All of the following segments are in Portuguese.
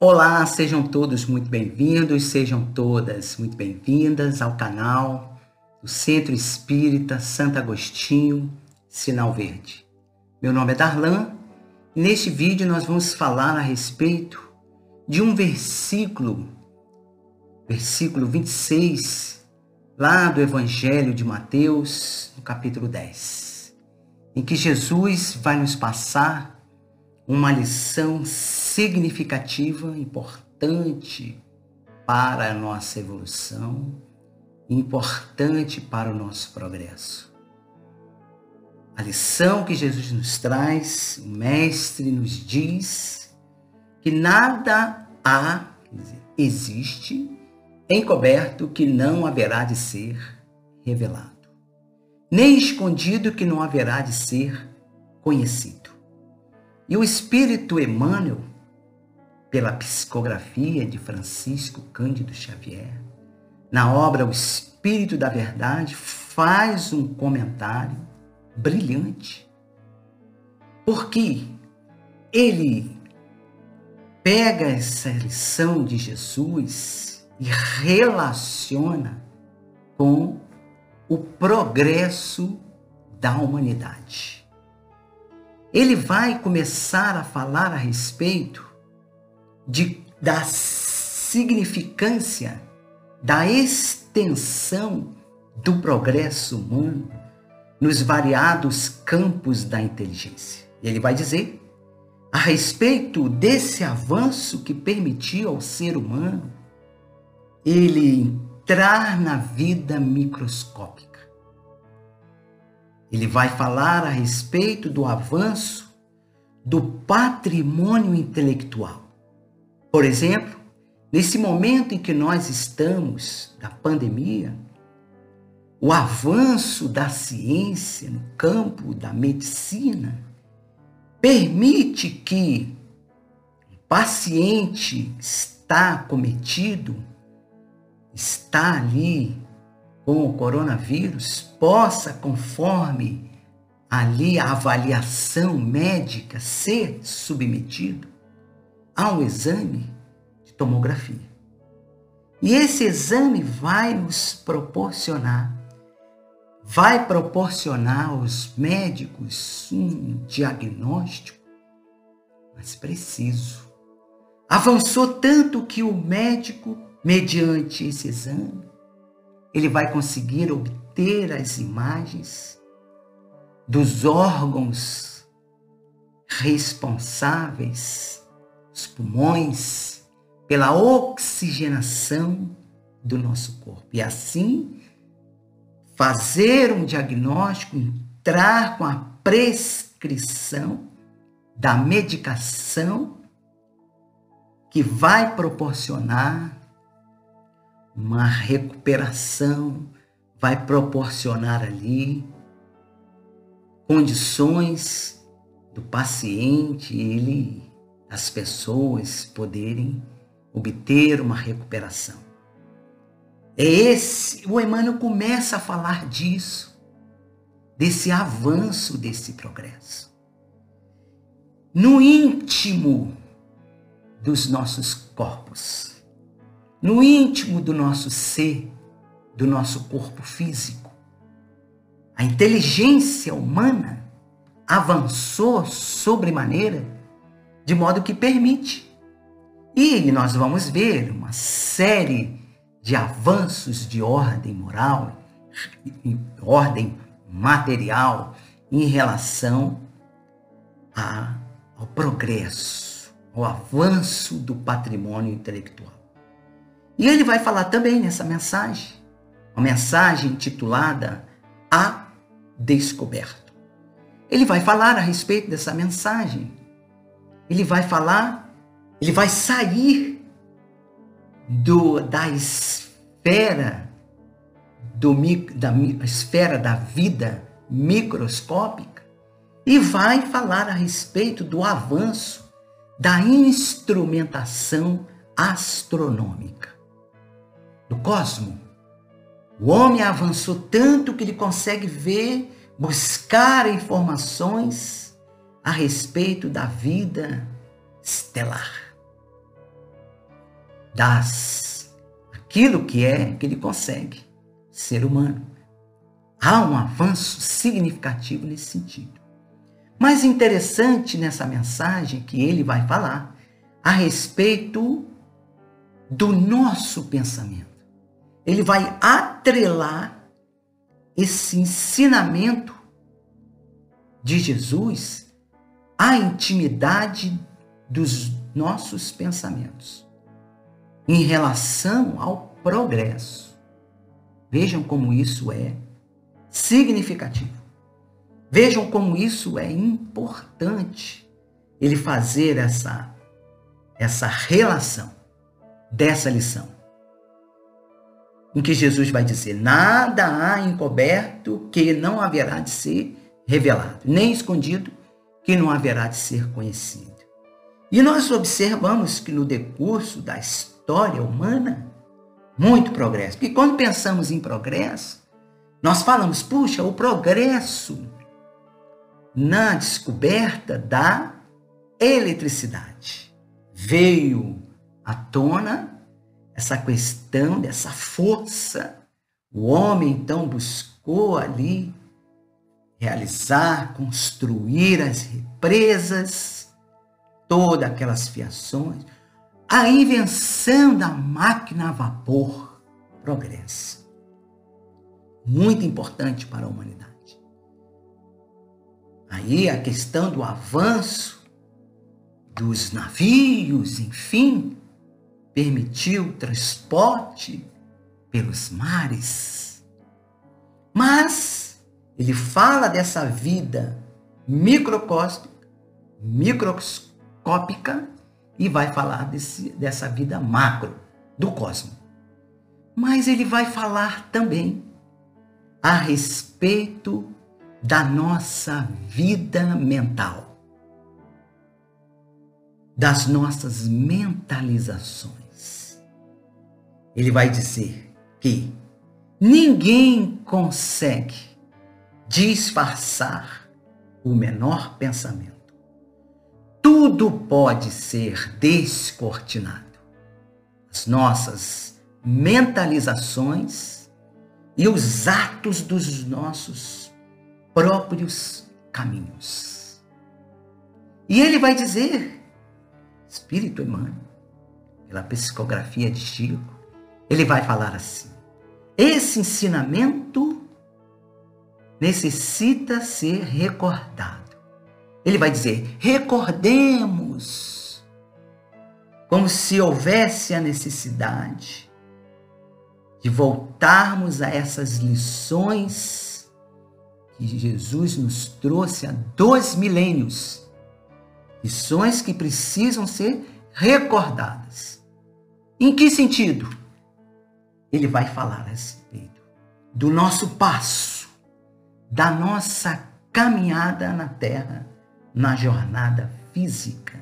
Olá, sejam todos muito bem-vindos, sejam todas muito bem-vindas ao canal do Centro Espírita Santo Agostinho, Sinal Verde. Meu nome é Darlan e neste vídeo nós vamos falar a respeito de um versículo 26, lá do Evangelho de Mateus, no capítulo 10, em que Jesus vai nos passar uma lição significativa, importante para a nossa evolução, importante para o nosso progresso. A lição que Jesus nos traz, o Mestre nos diz que nada existe encoberto que não haverá de ser revelado, nem escondido que não haverá de ser conhecido. E o Espírito Emmanuel, pela psicografia de Francisco Cândido Xavier, na obra O Espírito da Verdade, faz um comentário brilhante, porque ele pega essa lição de Jesus e relaciona com o progresso da humanidade. Ele vai começar a falar a respeito da significância, da extensão do progresso humano nos variados campos da inteligência. Ele vai dizer a respeito desse avanço que permitiu ao ser humano ele entrar na vida microscópica. Ele vai falar a respeito do avanço do patrimônio intelectual. Por exemplo, nesse momento em que nós estamos da pandemia, o avanço da ciência no campo da medicina permite que o paciente está acometido, está ali com o coronavírus, possa, conforme ali a avaliação médica, ser submetido a um exame de tomografia. E esse exame vai proporcionar aos médicos um diagnóstico mais preciso. Avançou tanto que o médico, mediante esse exame, ele vai conseguir obter as imagens dos órgãos responsáveis, os pulmões, pela oxigenação do nosso corpo. E assim, fazer um diagnóstico, entrar com a prescrição da medicação que vai proporcionar uma recuperação, vai proporcionar ali condições do paciente, as pessoas poderem obter uma recuperação. O Emmanuel começa a falar disso, desse avanço, desse progresso. No íntimo dos nossos corpos, no íntimo do nosso ser, do nosso corpo físico, a inteligência humana avançou sobremaneira, de modo que permite. E nós vamos ver uma série de avanços de ordem moral, ordem material, em relação ao progresso, ao avanço do patrimônio intelectual. E ele vai falar também nessa mensagem, uma mensagem intitulada A Descoberto. Ele vai falar a respeito dessa mensagem. Ele vai sair da esfera da vida microscópica e vai falar a respeito do avanço da instrumentação astronômica do cosmos. O homem avançou tanto que ele consegue buscar informações a respeito da vida estelar. aquilo que ele consegue, ser humano. Há um avanço significativo nesse sentido. Mas interessante nessa mensagem que ele vai falar a respeito do nosso pensamento. Ele vai atrelar esse ensinamento de Jesus à intimidade dos nossos pensamentos em relação ao progresso. Vejam como isso é significativo. Vejam como isso é importante, ele fazer essa relação dessa lição. Em que Jesus vai dizer, nada há encoberto que não haverá de ser revelado, nem escondido que não haverá de ser conhecido. E nós observamos que no decurso da história humana, muito progresso. Porque quando pensamos em progresso, nós falamos, puxa, o progresso na descoberta da eletricidade. Veio à tona essa questão dessa força. O homem, então, buscou ali realizar, construir as represas, todas aquelas fiações. A invenção da máquina a vapor, progresso. Muito importante para a humanidade. Aí a questão do avanço dos navios, enfim, permitiu o transporte pelos mares. Mas ele fala dessa vida microscópica e vai falar dessa vida macro, do cosmos. Mas ele vai falar também a respeito da nossa vida mental, das nossas mentalizações. Ele vai dizer que ninguém consegue disfarçar o menor pensamento. Tudo pode ser descortinado. As nossas mentalizações e os atos dos nossos próprios caminhos. E ele vai dizer, Espírito Emmanuel, pela psicografia de Chico, ele vai falar assim, esse ensinamento necessita ser recordado. Ele vai dizer, recordemos, como se houvesse a necessidade de voltarmos a essas lições que Jesus nos trouxe há 2 milênios. Lições que precisam ser recordadas. Em que sentido? Ele vai falar a respeito do nosso passo, da nossa caminhada na Terra, na jornada física.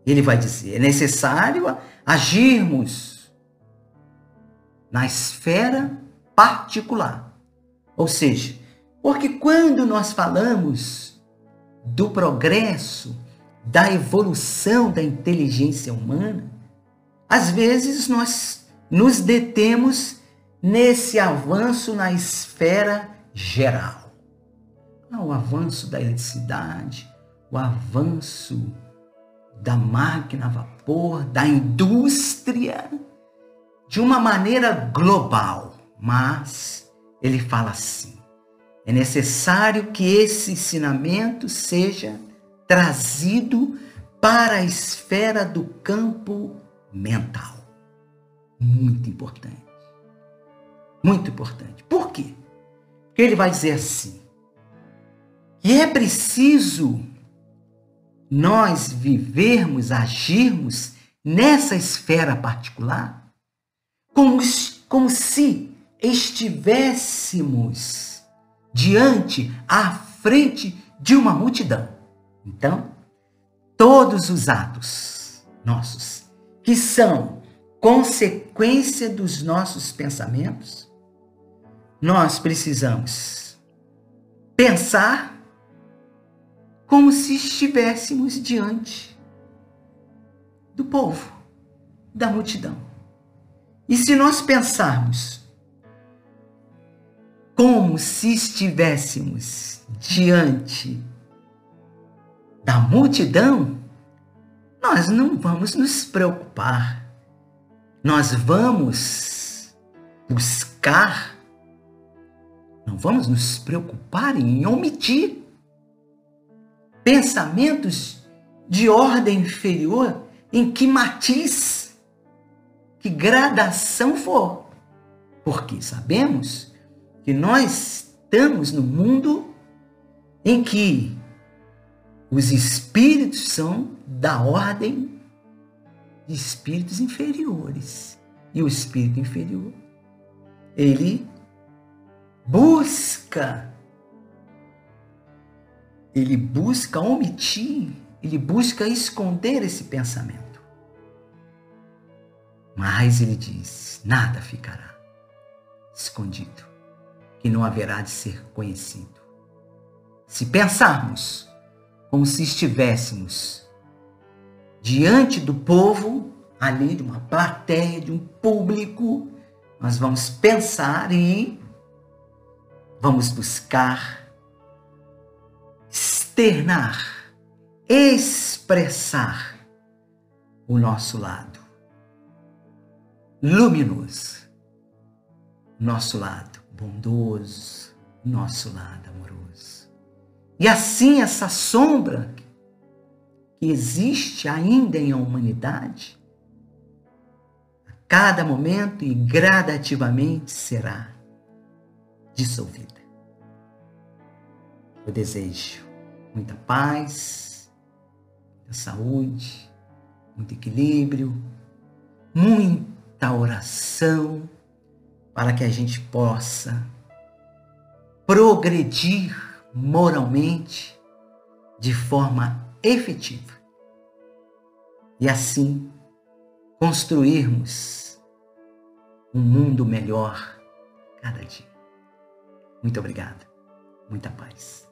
Ele vai dizer, é necessário agirmos na esfera particular. Ou seja, porque quando nós falamos do progresso, da evolução da inteligência humana, às vezes nós nos detemos nesse avanço na esfera geral. O avanço da eletricidade, o avanço da máquina a vapor, da indústria, de uma maneira global. Mas ele fala assim, é necessário que esse ensinamento seja trazido para a esfera do campo mental. Muito importante. Muito importante. Por quê? Porque ele vai dizer assim, que é preciso nós vivermos, agirmos nessa esfera particular como se estivéssemos à frente de uma multidão. Então, todos os atos nossos, que são consequência dos nossos pensamentos, nós precisamos pensar como se estivéssemos diante do povo. da multidão. E se nós pensarmos como se estivéssemos diante da multidão, nós não vamos nos preocupar. Nós vamos buscar, não vamos nos preocupar em omitir pensamentos de ordem inferior, em que matiz, que gradação for. Porque sabemos que nós estamos no mundo em que os espíritos são da ordem de espíritos inferiores. E o espírito inferior, ele busca omitir, ele busca esconder esse pensamento. Mas ele diz, nada ficará escondido, que não haverá de ser conhecido. Se pensarmos como se estivéssemos diante do povo, ali de uma plateia, de um público, nós vamos pensar e vamos buscar externar, expressar o nosso lado luminoso, nosso lado bondoso, nosso lado amoroso. E assim essa sombra que existe ainda em a humanidade, a cada momento e gradativamente será dissolvida. Eu desejo muita paz, muita saúde, muito equilíbrio, muita oração, para que a gente possa progredir moralmente de forma efetiva. E assim construirmos um mundo melhor cada dia. Muito obrigado. Muita paz.